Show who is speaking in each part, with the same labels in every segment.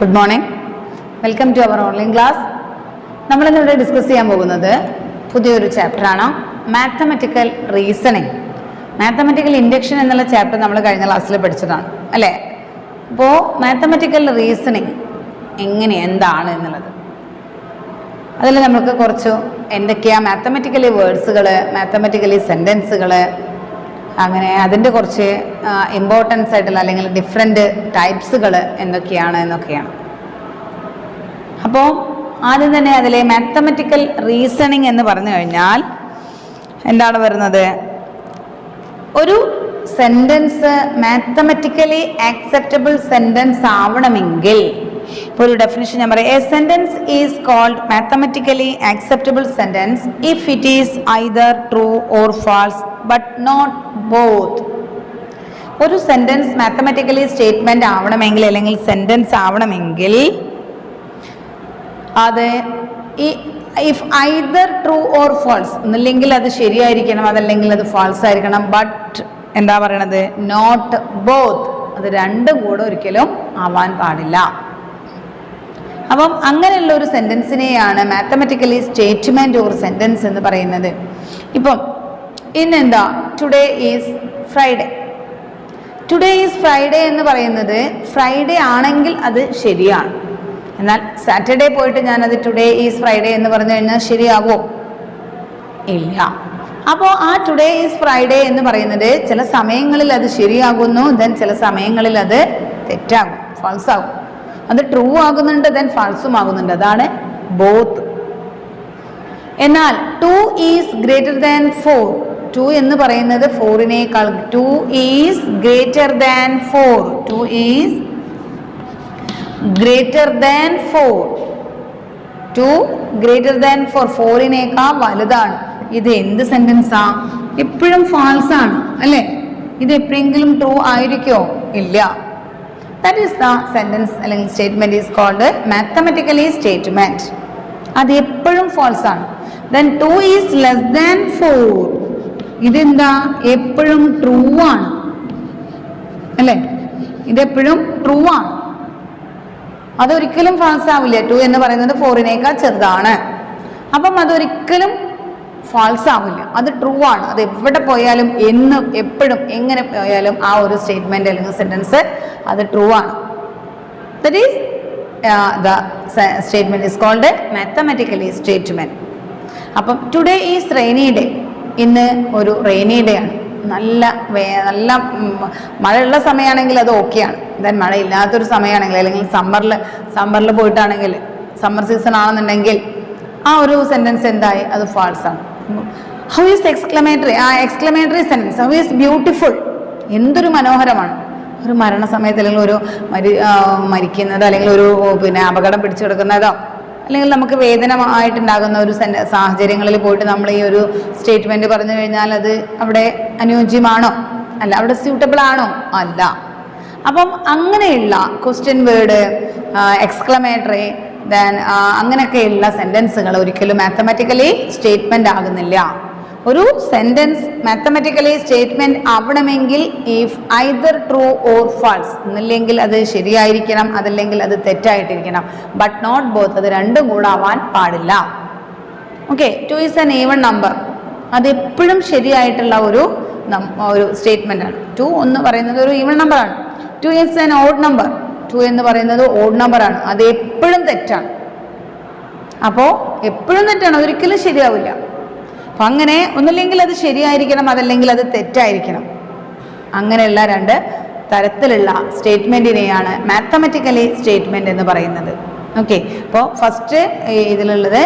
Speaker 1: Good morning, welcome to our online class. നമ്മളിന്നിവിടെ discuss ചെയ്യാൻ പോകുന്നത് പുതിയൊരു ചാപ്റ്ററാണ്, മാത്തമെറ്റിക്കൽ റീസണിങ്. മാത്തമെറ്റിക്കൽ ഇൻഡക്ഷൻ എന്നുള്ള ചാപ്റ്റർ നമ്മൾ കഴിഞ്ഞ ക്ലാസ്സിൽ പഠിച്ചതാണ് അല്ലേ? അപ്പോൾ മാത്തമെറ്റിക്കൽ റീസണിങ് എന്താണ് എന്നുള്ളത് അതിൽ നമുക്ക് കുറച്ച് എന്തൊക്കെയാണ് മാത്തമെറ്റിക്കലി വേർഡ്സുകൾ, മാത്തമെറ്റിക്കലി സെൻറ്റൻസുകൾ, അങ്ങനെ അതിൻ്റെ കുറച്ച് ഇമ്പോർട്ടൻസ് ആയിട്ടുള്ള അല്ലെങ്കിൽ ഡിഫറെൻറ്റ് ടൈപ്സുകൾ എന്നൊക്കെയാണ്. അപ്പോൾ ആദ്യം തന്നെ അതിലെ മാത്തമെറ്റിക്കൽ റീസണിങ് എന്ന് പറഞ്ഞു കഴിഞ്ഞാൽ എന്താണ് വരുന്നത്? ഒരു സെൻറ്റൻസ് മാത്തമെറ്റിക്കലി ആക്സെപ്റ്റബിൾ സെൻറ്റൻസ് ആവണമെങ്കിൽ, ഇപ്പോൾ ഒരു ഡെഫിനിഷൻ ഞാൻ പറയാം. A sentence is called mathematically acceptable sentence if it is either true or false but not both. ഒരു സെൻറ്റൻസ് മാത്തമെറ്റിക്കലി സ്റ്റേറ്റ്മെൻറ്റ് ആവണമെങ്കിൽ അല്ലെങ്കിൽ സെൻറ്റൻസ് ആവണമെങ്കിൽ അത് if either true or false, ഒന്നില്ലെങ്കിൽ അത് ശരിയായിരിക്കണം, അതല്ലെങ്കിൽ അത് ഫാൾസ് ആയിരിക്കണം. ബട്ട് എന്താ പറയണത്? നോട്ട് ബോത്ത്, അത് രണ്ടും കൂടെ ഒരിക്കലും ആവാൻ പാടില്ല. അപ്പം അങ്ങനെയുള്ള ഒരു സെൻറ്റൻസിനെയാണ് മാത്തമെറ്റിക്കലി സ്റ്റേറ്റ്മെൻറ്റ് ഓർ സെൻറ്റൻസ് എന്ന് പറയുന്നത്. ഇപ്പം ഇന്നെന്താ? Today is Friday. Today is Friday എന്ന് പറയുന്നത് ഫ്രൈഡേ ആണെങ്കിൽ അത് ശരിയാണ്. എന്നാൽ സാറ്റർഡേ പോയിട്ട് ഞാനത് ടുഡേ ഈസ് ഫ്രൈഡേ എന്ന് പറഞ്ഞു കഴിഞ്ഞാൽ ശരിയാവോ? ഇല്ല. അപ്പോൾ ആ ടുഡേ ഈസ് ഫ്രൈഡേ എന്ന് പറയുന്നത് ചില സമയങ്ങളിൽ അത് ശരിയാകുന്നു, ദെൻ ചില സമയങ്ങളിൽ അത് തെറ്റാകും, ഫാൾസ് ആകും. അത് ട്രൂ ആകുന്നുണ്ട്, ദെൻ ഫാൾസും ആകുന്നുണ്ട്. അതാണ് ബോത്ത്. എന്നാൽ 2 ഈസ് ഗ്രേറ്റർ ദാൻ 4, 2 എന്ന് പറയുന്നത് 4-നേക്കാൾ, 2 is greater than 4, 2 is greater than 4, 2 greater than 4, 4-നേക്കാൾ വലുതാണ്. ഇത് എന്ത് സെന്റൻസാ? എപ്പോഴും ഫാൾസ് ആണ് അല്ലേ? ഇത് എപ്പോഴെങ്കിലും ട്രൂ ആയിരിക്കോ? ഇല്ല. ദാറ്റ് ഈസ് ദ സെന്റൻസ് അല്ലെങ്കിൽ statement is called mathematically statement. അത് എപ്പോഴും ഫാൾസ് ആണ്. ദെൻ 2 ഈസ് ലെസ് ദാൻ 4, ഇതെന്താ? എപ്പോഴും ട്രൂ ആണ് അല്ലേ? ഇതെപ്പോഴും ട്രൂ ആണ്, അതൊരിക്കലും ഫാൾസ് ആവില്ല. 2 എന്ന് പറയുന്നത് 4-നേക്കാൾ ചെറുതാണ്. അപ്പം അതൊരിക്കലും ഫാൾസ് ആവില്ല, അത് ട്രൂ ആണ്. അത് എവിടെ പോയാലും എപ്പോഴും എങ്ങനെ പോയാലും ആ ഒരു സ്റ്റേറ്റ്മെന്റ് അല്ലെങ്കിൽ സെന്റൻസ് അത് ട്രൂ ആണ്. That is the statement is called mathematically statement. അപ്പം ടുഡേ ഈസ് റെയിനി ഡേ, ഇന്ന് ഒരു റെയിനി ഡേ ആണ്. നല്ല മഴയുള്ള സമയമാണെങ്കിൽ അത് ഓക്കെയാണ്. ദെൻ മഴ ഇല്ലാത്തൊരു സമയമാണെങ്കിൽ അല്ലെങ്കിൽ സമ്മറിൽ പോയിട്ടാണെങ്കിൽ, സമ്മർ സീസൺ ആണെന്നുണ്ടെങ്കിൽ ആ ഒരു സെന്റൻസ് എന്തായി? അത് ഫാൾസ് ആണ്. ഹൗ ഈസ് എക്സ്ക്ലമേറ്ററി, ആ exclamatory sentence, how is beautiful, എന്തൊരു മനോഹരമാണ്. ഒരു മരണസമയത്ത് അല്ലെങ്കിൽ ഒരു മരിക്കുന്നത് അല്ലെങ്കിൽ ഒരു അപകടം പിടിച്ചു കിടക്കുന്നതോ അല്ലെങ്കിൽ നമുക്ക് വേദനമായിട്ടുണ്ടാകുന്ന ഒരു സാഹചര്യങ്ങളിൽ പോയിട്ട് നമ്മൾ ഈ ഒരു സ്റ്റേറ്റ്മെന്റ് പറഞ്ഞു കഴിഞ്ഞാൽ അത് അവിടെ അനുയോജ്യമാണോ? അല്ല. അവിടെ സ്യൂട്ടബിൾ ആണോ? അല്ല. അപ്പം അങ്ങനെയുള്ള ക്വസ്റ്റ്യൻ വേർഡ്, എക്സ്ക്ലമേറ്ററി, ദെൻ അങ്ങനെയൊക്കെയുള്ള സെൻറ്റൻസുകൾ ഒരിക്കലും മാത്തമെറ്റിക്കലി സ്റ്റേറ്റ്മെന്റ് ആകുന്നില്ല. ഒരു സെൻറ്റൻസ് മാത്തമെറ്റിക്കലി സ്റ്റേറ്റ്മെന്റ് ആവണമെങ്കിൽ if either true or false, ഒന്നില്ലെങ്കിൽ അത് ശരിയായിരിക്കണം, അതല്ലെങ്കിൽ അത് തെറ്റായിട്ടിരിക്കണം. ബട്ട് നോട്ട് ബോത്ത്, അത് രണ്ടും കൂടെ ആവാൻ പാടില്ല. Okay. 2 is an even number, അത് എപ്പോഴും ശരിയായിട്ടുള്ള ഒരു സ്റ്റേറ്റ്മെന്റ് ആണ്. 2 എന്ന് പറയുന്നത് ഒരു ഈവൺ നമ്പർ ആണ്. 2 ഈസ് ആൻ ഓഡ് നമ്പർ, 2 എന്ന് പറയുന്നത് ഓഡ് നമ്പർ ആണ്, അത് എപ്പോഴും തെറ്റാണ്. അപ്പോൾ എപ്പോഴും തെറ്റാണ്, അതൊരിക്കലും ശരിയാവില്ല. അപ്പം അങ്ങനെ ഒന്നില്ലെങ്കിൽ അത് ശരിയായിരിക്കണം, അതല്ലെങ്കിൽ അത് തെറ്റായിരിക്കണം. അങ്ങനെയുള്ള 2 തരത്തിലുള്ള സ്റ്റേറ്റ്മെന്റിനെയാണ് മാത്തമെറ്റിക്കലി സ്റ്റേറ്റ്മെന്റ് എന്ന് പറയുന്നത്. ഓക്കെ. അപ്പോൾ ഫസ്റ്റ് ഇതിലുള്ളത്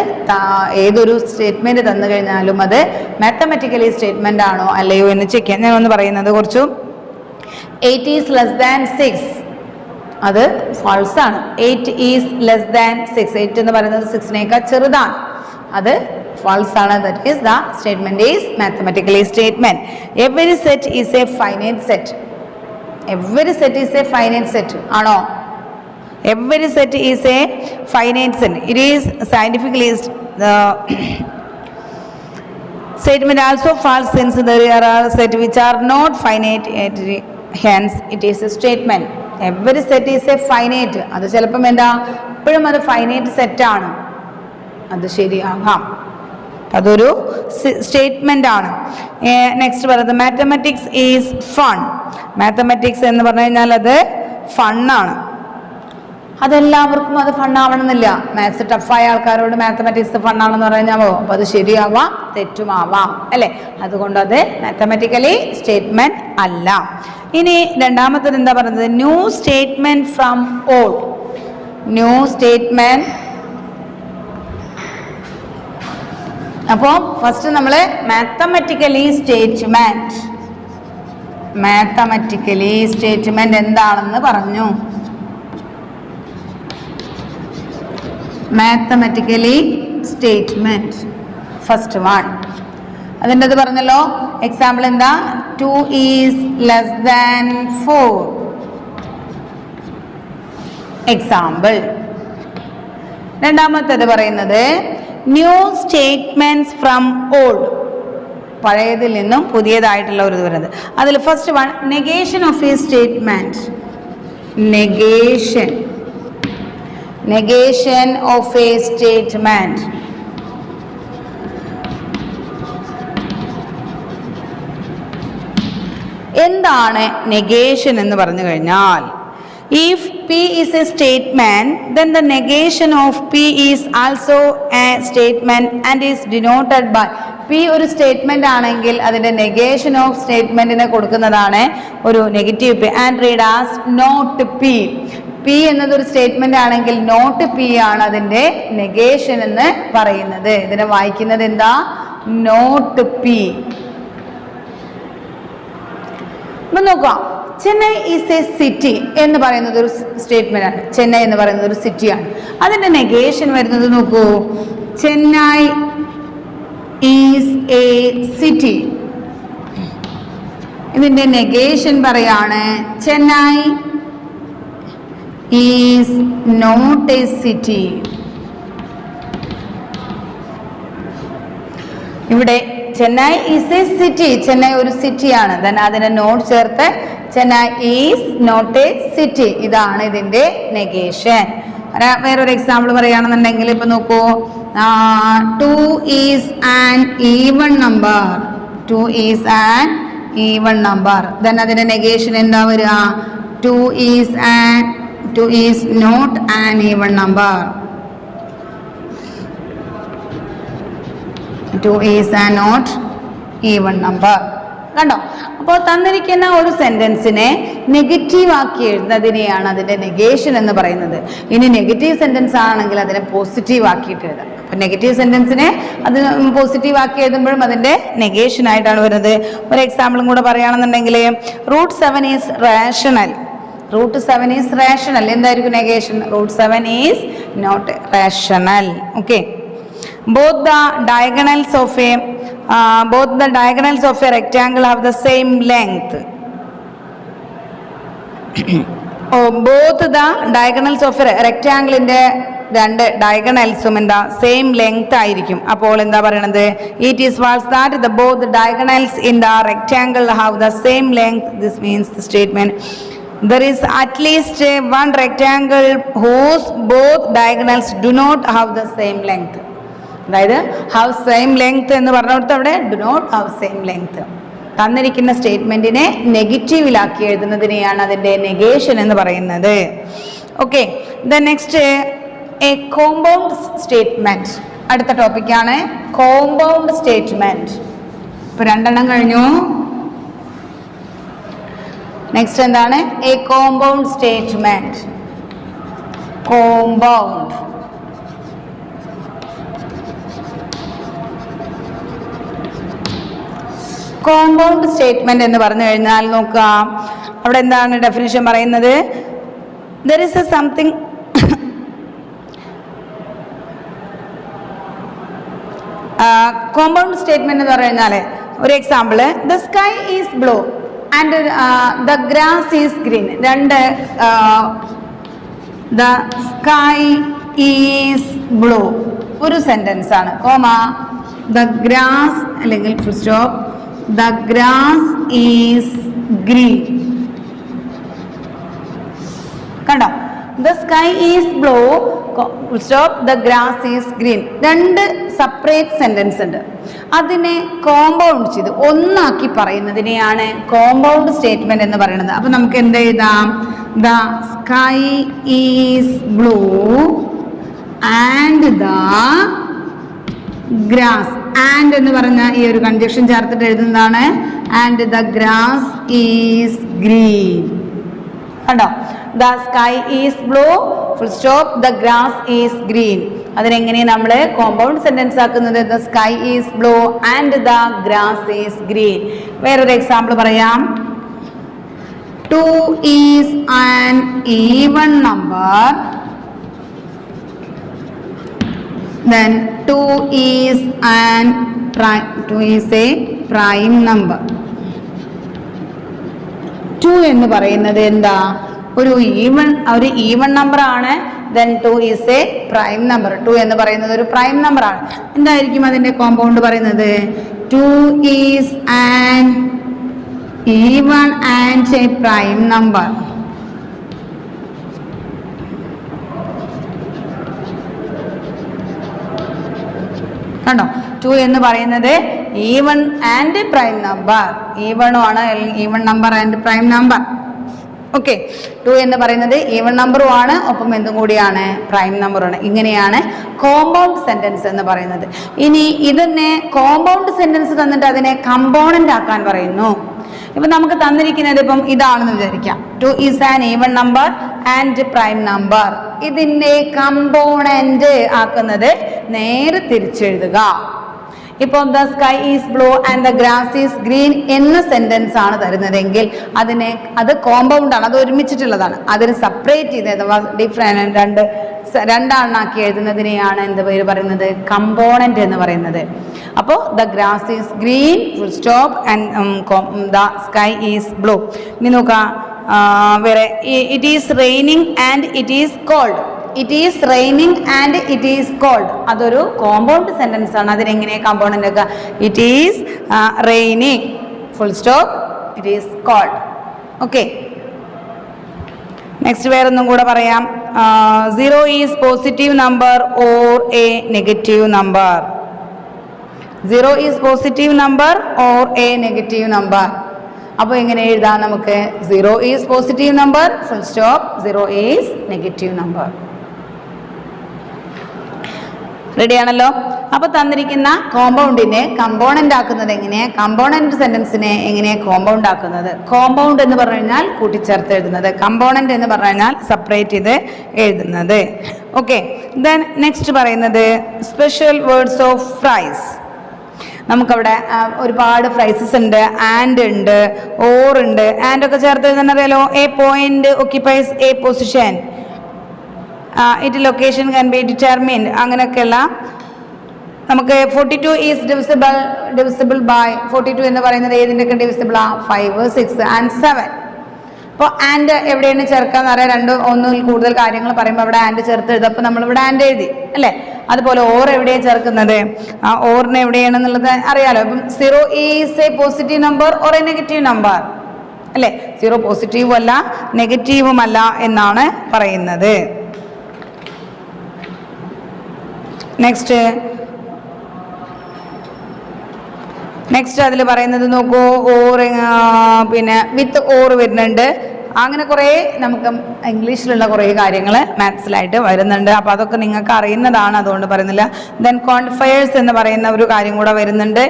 Speaker 1: ഏതൊരു സ്റ്റേറ്റ്മെന്റ് തന്നു കഴിഞ്ഞാലും അത് മാത്തമെറ്റിക്കലി സ്റ്റേറ്റ്മെന്റ് ആണോ അല്ലയോ എന്ന് ചെക്ക് ചെയ്യാൻ ഞാൻ ഒന്ന് പറയുന്നത്. കുറച്ചു 8 ഈസ് ലെസ് ദാൻ 6, അത് ഫാൾസ് ആണ്. 8 ഈസ് ലെസ് ദാൻ 6, 8 എന്ന് പറയുന്നത് 6-നേക്കാൾ ചെറുതാണ്, അത് ഫാൾസ് ആണ്. That is the statement is mathematically statement. Every set is a finite set. Every set is a finite set ആണോ? Every set is a finite set. It is scientifically statement also false since there are set which are not finite, hence it is a statement. Every set is a finite. അത് ചിലപ്പം എന്താ എപ്പോഴും അത് finite സെറ്റാണ്, അത് ശരിയാകാം. അതൊരു statement ആണ്. Next പറയുന്നത് മാത്തമാറ്റിക്സ് ഈസ് ഫൺ. മാത്തമാറ്റിക്സ് എന്ന് പറഞ്ഞു കഴിഞ്ഞാൽ അത് ഫണ്ണാണ്. അതെല്ലാവർക്കും അത് ഫണ്ണാവണമെന്നില്ല. മാത്സ് ടഫായ ആൾക്കാരോട് മാത്തമാറ്റിക്സ് ഫണ്ണാണെന്ന് പറഞ്ഞാവോ, അപ്പോൾ അത് ശരിയാവാം തെറ്റുമാവാം അല്ലേ. അതുകൊണ്ട് അത് മാത്തമാറ്റിക്കലി സ്റ്റേറ്റ്മെന്റ് അല്ല. ഇനി രണ്ടാമത്തത് എന്താ പറയുന്നത്, new statement from old. New statement. അപ്പോൾ ഫസ്റ്റ് നമ്മൾ മാത്തമാറ്റിക്കലി സ്റ്റേറ്റ്മെന്റ്, മാത്തമാറ്റിക്കലി സ്റ്റേറ്റ്മെന്റ് എന്താണെന്ന് പറഞ്ഞു. മാത്തമാറ്റിക്കലി സ്റ്റേറ്റ്മെന്റ് ഫസ്റ്റ് വൺ, അതിൻ്റെ അത് പറഞ്ഞല്ലോ. എക്സാമ്പിൾ എന്താ, 2 ഈസ് ലെസ് ദാൻ 4. എക്സാമ്പിൾ. രണ്ടാമത്തേത് പറയുന്നത് ന്യൂ സ്റ്റേറ്റ്മെന്റ്സ് ഫ്രം ഓൾഡ്, പഴയതിൽ നിന്നും പുതിയതായിട്ടുള്ള ഒരു ഇത് വരുന്നത്. അതിൽ first one negation of A statement. Negation, negation of A statement. എന്താണ് നെഗേഷൻ എന്ന് പറഞ്ഞു കഴിഞ്ഞാൽ, if P is a statement, then the negation of P is also a statement and is denoted by. P ഒരു statement ആണെങ്കിൽ അതിന്റെ negation of സ്റ്റേറ്റ്മെന്റിനെ കൊടുക്കുന്നതാണ് ഒരു negative P. And read as not P. P എന്നതൊരു സ്റ്റേറ്റ്മെന്റ് ആണെങ്കിൽ not P ആണ് അതിന്റെ നെഗേഷൻ എന്ന് പറയുന്നത്. ഇതിനെ വായിക്കുന്നത് എന്താ, നോട്ട് പി. നോക്കാം, ചെന്നൈ ഈസ് എ സിറ്റി എന്ന് പറയുന്നത് ഒരു സ്റ്റേറ്റ്മെന്റ് ആണ്. ചെന്നൈ എന്ന് പറയുന്നത് ഒരു സിറ്റിയാണ്. അതിന്റെ നെഗേഷൻ വരുന്നത് നോക്കൂ, ചെന്നൈ ഈസ് എ സിറ്റി. ഇതിന്റെ നെഗേഷൻ പറയാണ് Chennai is not a city. ഇവിടെ Chennai is a city, Chennai ഒരു സിറ്റിയാണ്. ദെൻ അതിനെ നോട്ട് ചേർത്ത് Chennai is not a city. ഇതാണ് ഇതിന്റെ നെഗേഷൻ. വേറൊരു എക്സാമ്പിൾ പറയുകയാണെന്നുണ്ടെങ്കിൽ ഇപ്പൊ നോക്കൂ, 2 is an even number. 2 is an even number. Then അതിന്റെ നെഗേഷൻ എന്താ വരിക, 2 is not an even number. 2 is an not even number. കണ്ടോ? അപ്പോൾ തന്നിരിക്കുന്ന ഒരു സെന്റൻസിനെ നെഗറ്റീവ് ആക്കി എഴുതുന്നതിനെയാണ് അതിന്റെ നെഗേഷൻ എന്ന് പറയുന്നത്. ഇനി നെഗറ്റീവ് സെന്റൻസ് ആണെങ്കിൽ അതിനെ പോസിറ്റീവ് ആക്കിയിട്ട് എഴുതാം. അപ്പൊ നെഗറ്റീവ് സെന്റൻസിനെ അത് പോസിറ്റീവ് ആക്കി എഴുതുമ്പോഴും അതിന്റെ നെഗേഷൻ ആയിട്ടാണ് വരുന്നത്. ഒരു എക്സാമ്പിളും കൂടെ പറയുകയാണെന്നുണ്ടെങ്കിൽ √7 ഈസ് റാഷണൽ. √7 is rational. എന്തായിരിക്കും negation? √7 is not rational. Okay. both the diagonals of a rectangle have the same length. both the diagonals of a rectangle ന്റെ രണ്ട് ഡയഗണൽസും എന്താ സെയിം ലെങ്ത് ആയിരിക്കും. അപ്പോൾ എന്താ പറയണത്, it is false that the both diagonals in the rectangle have the same length. This means the statement there is at least one rectangle whose both diagonals do not have the same length. അതായത് have same length എന്ന് പറഞ്ഞിടത്ത് അവിടെ do not have same length. തന്നിരിക്കുന്ന സ്റ്റേറ്റ്മെന്റിനെ നെഗറ്റീവിലാക്കി എഴുതുന്നതിനെയാണ് അതിന്റെ negation എന്ന് പറയുന്നത്. Okay. Then next a compound statement. അടുത്ത ടോപ്പിക്കാണ് കോമ്പൗണ്ട് സ്റ്റേറ്റ്മെന്റ്. ഇപ്പൊ രണ്ടെണ്ണം കഴിഞ്ഞു. നെക്സ്റ്റ് എന്താണ്? A compound statement. Compound. Compound statement എന്ന് പറഞ്ഞു കഴിഞ്ഞാൽ നോക്കാം, അവിടെ എന്താണ് ഡെഫിനിഷൻ പറയുന്നത്? there is a something compound statement എന്ന് പറഞ്ഞു കഴിഞ്ഞാൽ ഒരു example, the sky is blue and the grass is green. രണ്ട് the sky is blue ഒരു സെന്റൻസ് ആണ്. കോമ the grass അല്ലെങ്കിൽ full stop the grass is green. The sky is blue stop the grass is green. രണ്ട് separate sentence ഉണ്ട്. അതിനെ compound ചെയ്ത് ഒന്നാക്കി പറയുന്നതിനെയാണ് compound statement എന്ന് പറയുന്നത്. അപ്പൊ നമുക്ക് എന്ത് എഴുതാം? The sky is blue and the grass. And എന്ന് പറഞ്ഞ ഈ ഒരു കൺജക്ഷൻ ചേർത്തിട്ട് എഴുതുന്നതാണ് and the grass is green. കണ്ടോ? The sky is blue full stop the grass is green. അതിനെങ്ങനെ നമ്മൾ കോമ്പൗണ്ട് സെന്റൻസ് ആക്കുന്നത്? ദ sky is blue and the grass is ഗ്രീൻ. വേറൊരു എക്സാമ്പിൾ പറയാം. 2 is an even number. Then 2 is a prime number. 2 എന്ന് പറയുന്നത് എന്താ? ഒരു ഈവൺ നമ്പർ ആണ്. Then 2 is a prime number. 2 എന്ന് പറയുന്നത് ഒരു പ്രൈം നമ്പർ ആണ്. എന്തായിരിക്കും അതിന്റെ കോമ്പൗണ്ട് പറയുന്നത്? 2 is an even and a prime number. കണ്ടോ? 2 എന്ന് പറയുന്നത് ഈവൺ ആൻഡ് പ്രൈം നമ്പർ. ഈവണും ആണ്, even number and prime number. Okay, 2 എന്ന് പറയുന്നത് ഈവൺ നമ്പറും ആണ്, ഒപ്പം എന്തും കൂടിയാണ്? പ്രൈം നമ്പറുമാണ്. ഇങ്ങനെയാണ് കോമ്പൗണ്ട് സെന്റൻസ് എന്ന് പറയുന്നത്. ഇനി ഇതിനെ കോമ്പൗണ്ട് സെന്റൻസ് തന്നിട്ട് അതിനെ കമ്പോണന്റ് ആക്കാൻ പറയുന്നു. ഇപ്പൊ നമുക്ക് തന്നിരിക്കുന്നത് ഇപ്പം ഇതാണെന്ന് വിചാരിക്കാം. 2 is an even number and prime number. ഇതിന്റെ കമ്പോണന്റ് ആക്കുന്നത് നേരെ തിരിച്ചെഴുതുക. ഇപ്പം the sky is blue and the grass is green എന്ന സെന്റൻസ് ആണ് തരുന്നതെങ്കിൽ അത് കോമ്പൗണ്ട് ആണ്, അത് ഒരുമിച്ചിട്ടുള്ളതാണ്. അതിന് സെപ്പറേറ്റ് ചെയ്ത് അഥവാ ഡിഫറെന്റ് രണ്ടാണാക്കി എഴുതുന്നതിനെയാണ് എന്ത് പേര് പറയുന്നത്? കമ്പോണന്റ് എന്ന് പറയുന്നത്. അപ്പോൾ the grass is green full stop and the sky is blue. ഇനി നോക്കാം വേറെ. It is raining and it is cold. It is raining and it is cold. അതൊരു കോമ്പൗണ്ട് സെന്റൻസ് ആണ്. അതിനെങ്ങനെ കോമ്പൗണ്ട് ഒക്കെ? It is raining full stop it is cold. Okay, next വേറൊന്നും കൂടെ പറയാം. 0 is positive number or a negative number. 0 is positive number or a negative number. അപ്പോൾ എങ്ങനെ എഴുതാം നമുക്ക്? 0 is positive number full stop 0 is negative number. റെഡിയാണല്ലോ? അപ്പൊ തന്നിരിക്കുന്ന കോമ്പൗണ്ടിനെ കമ്പോണന്റ് ആക്കുന്നത് എങ്ങനെ? കമ്പോണന്റ് സെന്റൻസിനെ എങ്ങനെ കോമ്പൗണ്ട് ആക്കുന്നത്? കോമ്പൗണ്ട് എന്ന് പറഞ്ഞു കഴിഞ്ഞാൽ കൂട്ടിച്ചേർത്ത് എഴുതുന്നത്, കമ്പോണന്റ് എന്ന് പറഞ്ഞു കഴിഞ്ഞാൽ സെപ്പറേറ്റ് ചെയ്ത് എഴുതുന്നത്. ഓക്കെ, ദെൻ നെക്സ്റ്റ് പറയുന്നത് സ്പെഷ്യൽ വേർഡ്സ് ഓഫ് ഫ്രൈസ്. നമുക്കവിടെ ഒരുപാട് ഫ്രൈസസ് ഉണ്ട്. ആൻഡ് ഉണ്ട്, ഓർ ഉണ്ട്. ആൻഡ് ഒക്കെ ചേർത്ത് എഴുതാൻ അറിയാലോ. A point occupies A position, it location can be determined, അങ്ങനെയൊക്കെയുള്ള നമുക്ക് 42 ഈസ് ഡിവിസിബിൾ ബൈ 42 എന്ന് പറയുന്നത് ഏതിൻ്റെയൊക്കെ ഡിവിസിബിൾ ആ? 5, 6 and 7. അപ്പോൾ ആൻഡ് എവിടെയാണ് ചേർക്കാന്ന് അറിയാം. ഒന്നിൽ കൂടുതൽ കാര്യങ്ങൾ പറയുമ്പോൾ അവിടെ ആൻഡ് ചേർത്ത് എഴുതും. അപ്പോൾ നമ്മളിവിടെ ആൻഡ് എഴുതി അല്ലേ? അതുപോലെ ഓർ എവിടെയാണ് ചേർക്കുന്നത്? ആ ഓറിന് എവിടെയാണെന്നുള്ളത് അറിയാലോ. അപ്പം 0 is A positive number or a negative number അല്ലേ? 0 പോസിറ്റീവും അല്ല നെഗറ്റീവും അല്ല എന്നാണ് പറയുന്നത്. നെക്സ്റ്റ് അതിൽ പറയുന്നത് നോക്കൂ. ഓർ പിന്നെ വിത്ത് ഓർ വരുന്നുണ്ട്. അങ്ങനെ കുറേ നമുക്ക് ഇംഗ്ലീഷിലുള്ള കുറേ കാര്യങ്ങൾ മാത്സിലായിട്ട് വരുന്നുണ്ട്. അപ്പോൾ അതൊക്കെ നിങ്ങൾക്ക് അറിയുന്നതാണ്, അതുകൊണ്ട് പറയുന്നില്ല. ദെൻ ക്വാണ്ടിഫയേഴ്സ് എന്ന് പറയുന്ന ഒരു കാര്യം കൂടെ വരുന്നുണ്ട്.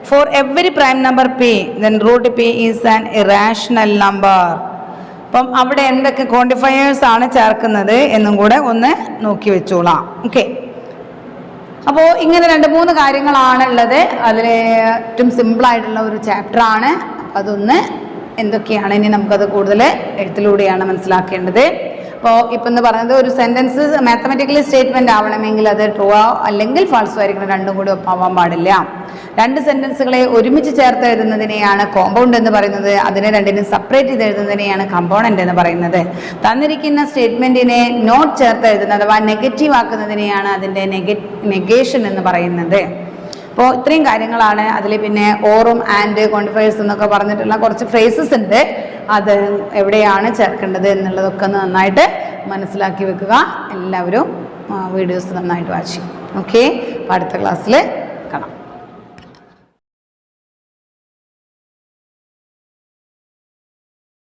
Speaker 1: For every prime number P then root P is an irrational number. അപ്പം അവിടെ എന്തൊക്കെ ക്വാണ്ടിഫയേഴ്സ് ആണ് ചേർക്കുന്നത് എന്നും കൂടെ ഒന്ന് നോക്കി വെച്ചോളാം. ഓക്കെ, അപ്പോൾ ഇങ്ങനെ 2-3 കാര്യങ്ങളാണ് ഉള്ളത്. അതിൽ ഏറ്റവും സിമ്പിളായിട്ടുള്ള ഒരു ചാപ്റ്ററാണ്. അതൊന്ന് എന്തൊക്കെയാണ് ഇനി നമുക്കത് കൂടുതൽ എഴുത്തിലൂടെയാണ് മനസ്സിലാക്കേണ്ടത്. അപ്പോൾ ഇപ്പം എന്ന് പറയുന്നത് ഒരു സെൻറ്റൻസ് മാത്തമാറ്റിക്കലി സ്റ്റേറ്റ്മെൻ്റ് ആവണമെങ്കിൽ അത് ട്രൂ അല്ലെങ്കിൽ ഫാൾസോ ആയിരിക്കണം, രണ്ടും കൂടി ഒപ്പാവാൻ പാടില്ല. 2 സെൻറ്റൻസുകളെ ഒരുമിച്ച് ചേർത്ത് എഴുതുന്നതിനെയാണ് കോമ്പൗണ്ട് എന്ന് പറയുന്നത്. അതിനെ രണ്ടിനും സെപ്പറേറ്റ് ചെയ്ത് എഴുതുന്നതിനെയാണ് കമ്പോണൻ്റ് എന്ന് പറയുന്നത്. തന്നിരിക്കുന്ന സ്റ്റേറ്റ്മെൻറ്റിനെ നോട്ട് ചേർത്ത് എഴുതുന്നത് അഥവാ നെഗറ്റീവ് ആക്കുന്നതിനെയാണ് അതിൻ്റെ നെഗേഷൻ എന്ന് പറയുന്നത്. അപ്പോൾ ഇത്രയും കാര്യങ്ങളാണ് അതിൽ. പിന്നെ ഓറും ആൻഡ് ക്വാണ്ടിഫയേഴ്സ് എന്നൊക്കെ പറഞ്ഞിട്ടുള്ള കുറച്ച് ഫ്രേസസ് ഉണ്ട്. അത് എവിടെയാണ് ചേർക്കേണ്ടത് എന്നുള്ളതൊക്കെ ഒന്ന് നന്നായിട്ട് മനസ്സിലാക്കി വെക്കുക. എല്ലാവരും വീഡിയോസ് നന്നായിട്ട് വാച്ച് ചെയ്യും. ഓക്കെ, അപ്പോൾ അടുത്ത ക്ലാസ്സിൽ